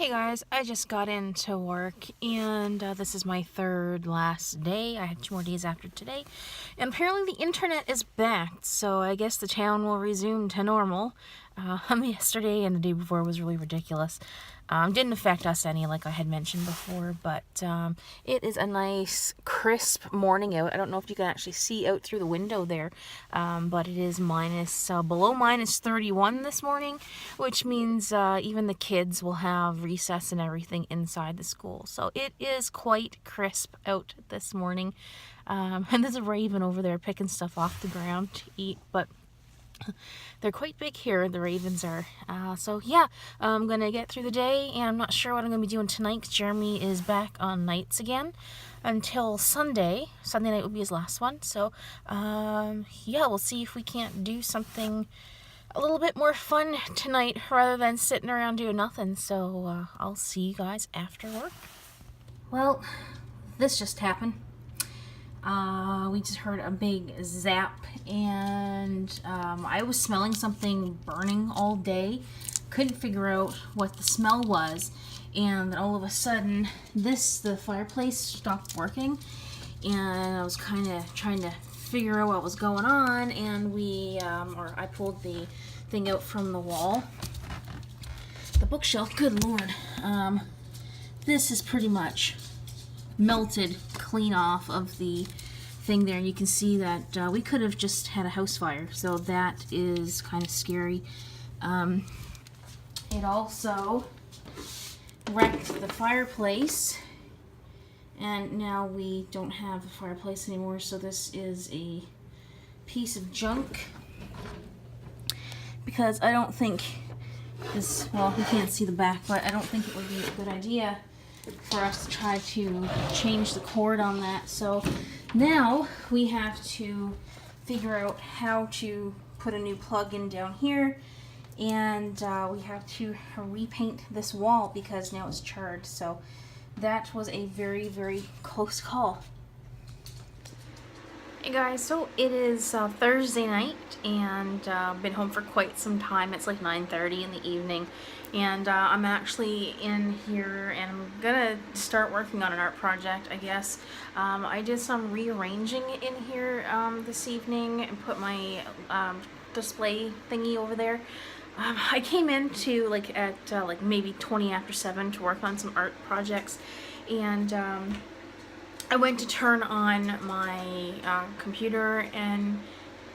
Hey guys, I just got into work and this is my third last day. I have 2 more days after today. And apparently the internet is back, so I guess the town will resume to normal. Yesterday and the day before was really ridiculous. Didn't affect us any, like I had mentioned before, but it is a nice, crisp morning out. I don't know if you can actually see out through the window there, but it is below minus 31 this morning, which means even the kids will have recess and everything inside the school. So it is quite crisp out this morning. And there's a raven over there picking stuff off the ground to eat, but they're quite big here, the ravens are. So yeah, I'm going to get through the day, and I'm not sure what I'm going to be doing tonight because Jeremy is back on nights again until Sunday. Sunday night will be his last one. So yeah, we'll see if we can't do something a little bit more fun tonight rather than sitting around doing nothing. So I'll see you guys after work. Well, this just happened. We just heard a big zap, and I was smelling something burning all day. Couldn't figure out what the smell was, and then all of a sudden the fireplace stopped working, and I was kind of trying to figure out what was going on, and I pulled the thing out from the wall. The bookshelf, good lord. This is pretty much melted clean off of the thing there, and you can see that we could have just had a house fire, so that is kind of scary. It also wrecked the fireplace, and now we don't have the fireplace anymore, so this is a piece of junk, because I don't think this, well, you can't see the back, but I don't think it would be a good idea for us to try to change the cord on that. So now we have to figure out how to put a new plug in down here, and we have to repaint this wall because now it's charred. So that was a very, very close call. Hey guys, so it is Thursday night, and been home for quite some time. It's like 9:30 in the evening, and I'm actually in here, and I'm gonna start working on an art project, I guess. I did some rearranging in here this evening and put my display thingy over there. I came into at maybe 20 after 7 to work on some art projects, and I went to turn on my computer and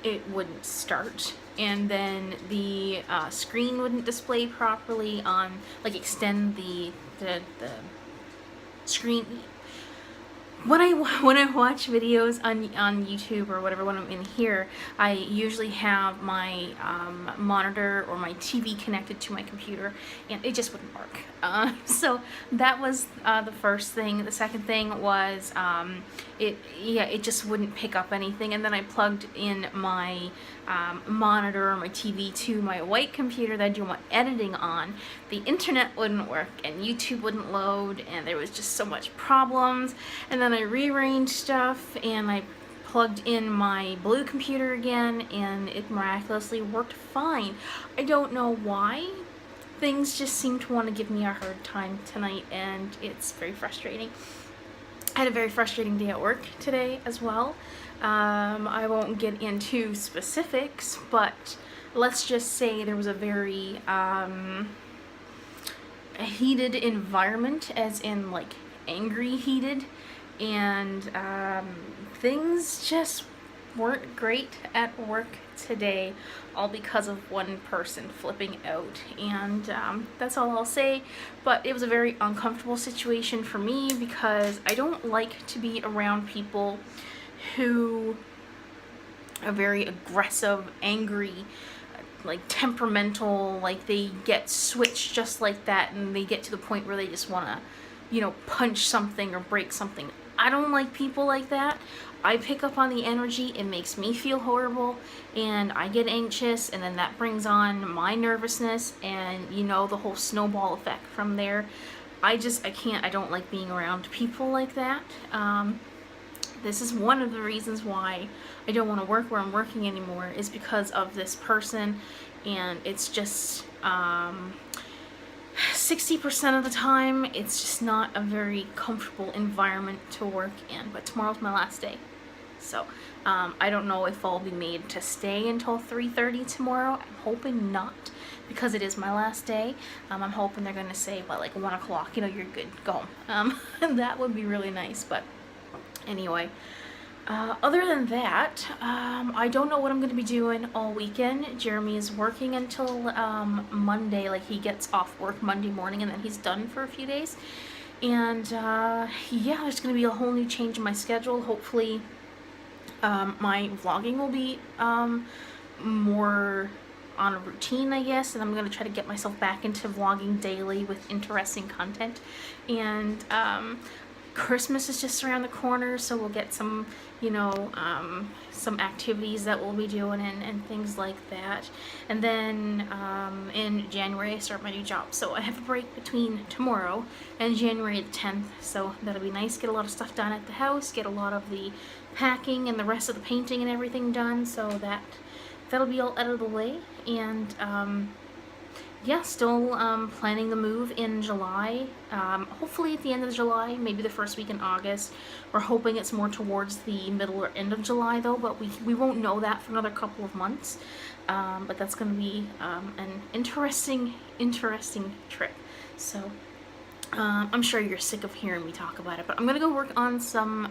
it wouldn't start, and then the screen wouldn't display properly on, extend the screen. When I watch videos on YouTube or whatever, when I'm in here, I usually have my monitor or my TV connected to my computer, and it just wouldn't work. So that was the first thing. The second thing was it just wouldn't pick up anything, and then I plugged in my monitor or my TV to my white computer that I do my editing on. The internet wouldn't work, and YouTube wouldn't load, and there was just so much problems. And then I rearranged stuff, and I plugged in my blue computer again, and it miraculously worked fine. I don't know why. Things just seem to want to give me a hard time tonight, and it's very frustrating. I had a very frustrating day at work today as well. I won't get into specifics, but let's just say there was a very heated environment, as in angry heated, and things just weren't great at work today, all because of one person flipping out, and that's all I'll say. But it was a very uncomfortable situation for me because I don't like to be around people who are very aggressive, angry, temperamental, they get switched just like that, and they get to the point where they just want to, punch something or break something. I don't like people like that. I pick up on the energy, it makes me feel horrible, and I get anxious, and then that brings on my nervousness, and the whole snowball effect from there. I can't, I don't like being around people like that. This is one of the reasons why I don't want to work where I'm working anymore, is because of this person, and it's just 60% of the time, it's just not a very comfortable environment to work in. But tomorrow's my last day. So, I don't know if I'll be made to stay until 3:30 tomorrow. I'm hoping not, because it is my last day. I'm hoping they're going to say, by like 1 o'clock, you know, you're good, go home. That would be really nice, but anyway. Other than that, I don't know what I'm going to be doing all weekend. Jeremy is working until Monday, like he gets off work Monday morning and then he's done for a few days. And yeah, there's going to be a whole new change in my schedule. Hopefully my vlogging will be more on a routine, I guess, and I'm going to try to get myself back into vlogging daily with interesting content. And Christmas is just around the corner, so we'll get some, you know, some activities that we'll be doing and things like that. And then in January I start my new job, so I have a break between tomorrow and January the 10th, so that'll be nice. Get a lot of stuff done at the house, get a lot of the packing and the rest of the painting and everything done, so that'll be all out of the way. And yeah, still planning the move in July. Hopefully at the end of July, maybe the first week in August. We're hoping it's more towards the middle or end of July though, but we won't know that for another couple of months. But that's going to be an interesting trip. So I'm sure you're sick of hearing me talk about it, but I'm gonna go work on some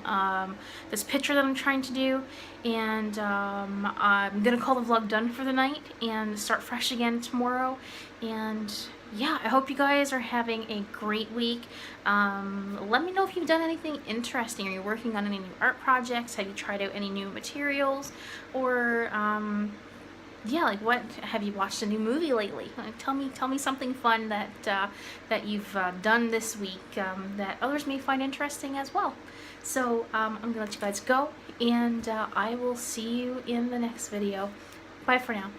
this picture that I'm trying to do, and I'm gonna call the vlog done for the night and start fresh again tomorrow. And yeah, I hope you guys are having a great week. Let me know if you've done anything interesting. Are you working on any new art projects? Have you tried out any new materials? Or yeah, like what have you watched a new movie lately? Tell me something fun that that you've done this week that others may find interesting as well. So I'm gonna let you guys go, and I will see you in the next video. Bye for now.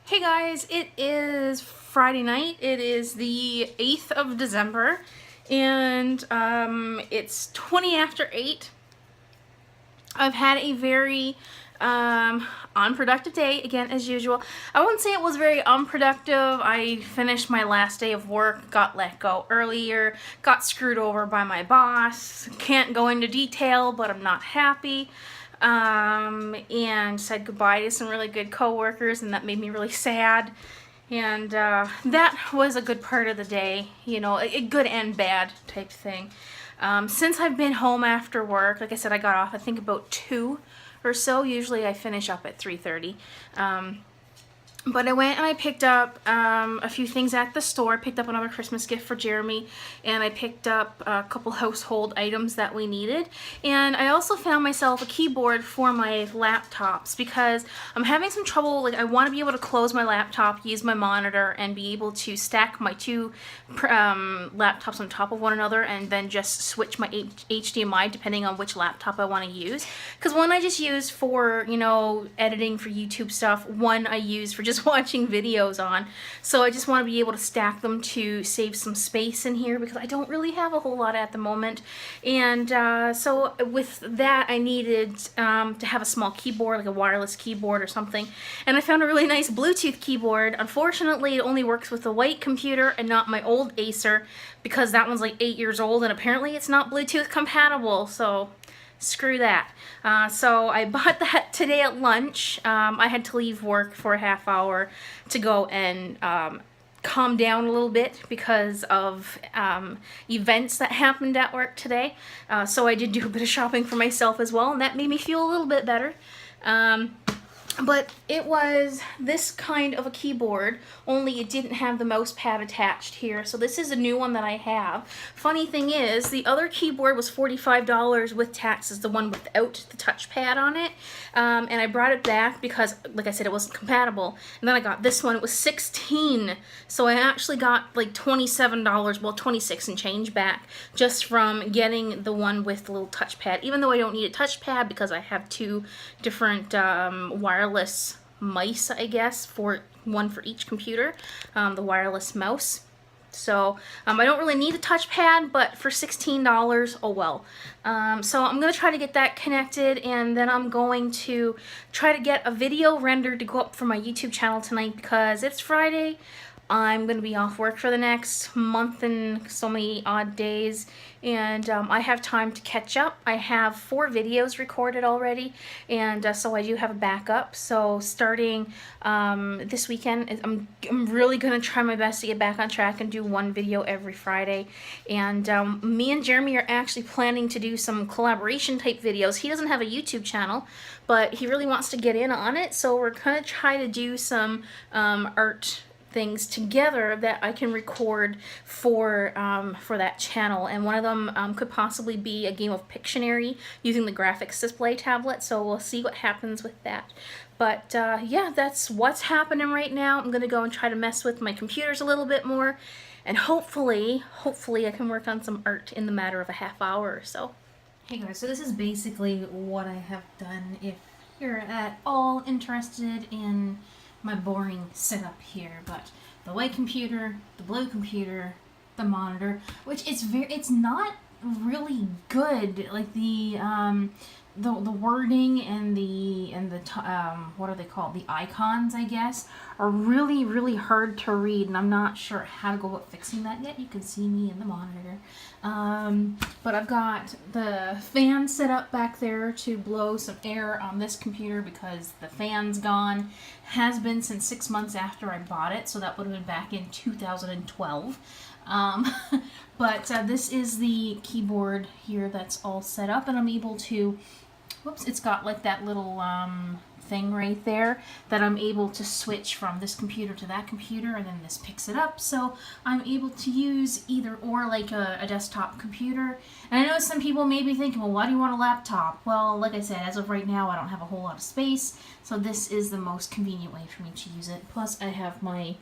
Hey guys, it is Friday night. It is the 8th of December, and it's 20 after 8. I've had a very unproductive day, again, as usual. I wouldn't say it was very unproductive. I finished my last day of work, got let go earlier, got screwed over by my boss. Can't go into detail, but I'm not happy. And said goodbye to some really good coworkers, and that made me really sad. And that was a good part of the day, you know, a good and bad type thing. Since I've been home after work, like I said, I got off I think about 2 or so. Usually I finish up at 3:30. But I went and I picked up a few things at the store. Picked up another Christmas gift for Jeremy, and I picked up a couple household items that we needed. And I also found myself a keyboard for my laptops, because I'm having some trouble. Like, I want to be able to close my laptop, use my monitor, and be able to stack my two laptops on top of one another, and then just switch my HDMI depending on which laptop I want to use. Because one I just use for, you know, editing for YouTube stuff. One I use for just watching videos on. So I just want to be able to stack them to save some space in here, because I don't really have a whole lot at the moment. And so with that, I needed to have a small keyboard, like a wireless keyboard or something. And I found a really nice Bluetooth keyboard. Unfortunately, it only works with the white computer and not my old Acer, because that one's like 8 years old and apparently it's not Bluetooth compatible. So screw that. So I bought that today at lunch. I had to leave work for a half hour to go and calm down a little bit because of events that happened at work today. So I did do a bit of shopping for myself as well, and that made me feel a little bit better. But it was this kind of a keyboard, only it didn't have the mouse pad attached here. So this is a new one that I have. Funny thing is, the other keyboard was $45 with taxes, the one without the touchpad on it. And I brought it back because, like I said, it wasn't compatible. And then I got this one, it was $16. So I actually got like $27, well, 26 and change back, just from getting the one with the little touchpad. Even though I don't need a touchpad because I have two different wireless mice, I guess, for one for each computer, the wireless mouse. So I don't really need a touchpad, but for $16, oh well. So I'm going to try to get that connected, and then I'm going to try to get a video rendered to go up for my YouTube channel tonight, because it's Friday. I'm going to be off work for the next month and so many odd days, and I have time to catch up. I have 4 videos recorded already, and so I do have a backup. So starting this weekend, I'm really going to try my best to get back on track and do 1 video every Friday. And me and Jeremy are actually planning to do some collaboration type videos. He doesn't have a YouTube channel, but he really wants to get in on it, so we're going to try to do some art things together that I can record for that channel. And one of them could possibly be a game of Pictionary using the graphics display tablet, so we'll see what happens with that. But yeah, that's what's happening right now. I'm gonna go and try to mess with my computers a little bit more, and hopefully I can work on some art in the matter of a half hour or so. Hey guys, so this is basically what I have done. If you're at all interested in my boring setup here, but the white computer, the blue computer, the monitor, which it's not really good. Like the wording and the what are they called? The icons, I guess, are really hard to read, and I'm not sure how to go about fixing that yet. You can see me in the monitor. But I've got the fan set up back there to blow some air on this computer because the fan's gone. Has been since 6 months after I bought it, so that would have been back in 2012. But this is the keyboard here that's all set up, and I'm able to, whoops, it's got like that little thing right there that I'm able to switch from this computer to that computer, and then this picks it up, so I'm able to use either or, like a desktop computer. And I know some people may be thinking, well, why do you want a laptop? Well, like I said, as of right now I don't have a whole lot of space, so this is the most convenient way for me to use it. Plus I have my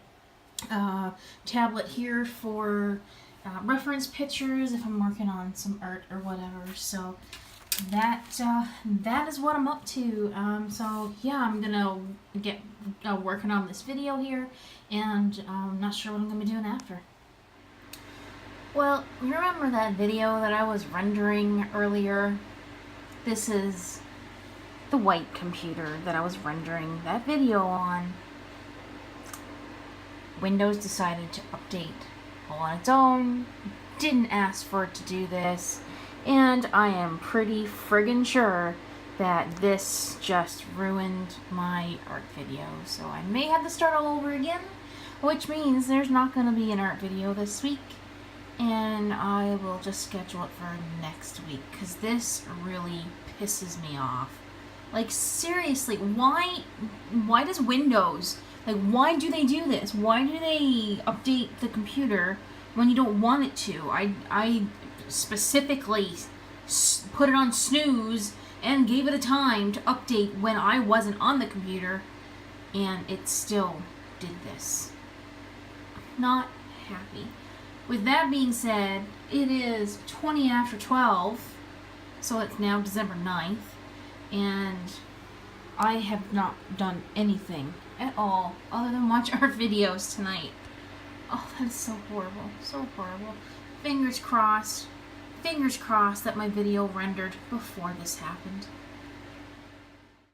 tablet here for reference pictures if I'm working on some art or whatever. So that is what I'm up to. So yeah, I'm gonna get working on this video here, and I'm not sure what I'm gonna be doing after. Well, you remember that video that I was rendering earlier? This is the white computer that I was rendering that video on. Windows decided to update all on its own, didn't ask for it to do this, and I am pretty friggin' sure that this just ruined my art video. So I may have to start all over again, which means there's not going to be an art video this week, and I will just schedule it for next week, because this really pisses me off. Like, seriously, why does Windows, like, why do they do this? Why do they update the computer when you don't want it to? I specifically put it on snooze and gave it a time to update when I wasn't on the computer, and it still did this. Not happy. With that being said, it is 20 after 12, so it's now December 9th, and I have not done anything at all other than watch our videos tonight. Oh, that is so horrible. So horrible. Fingers crossed that my video rendered before this happened.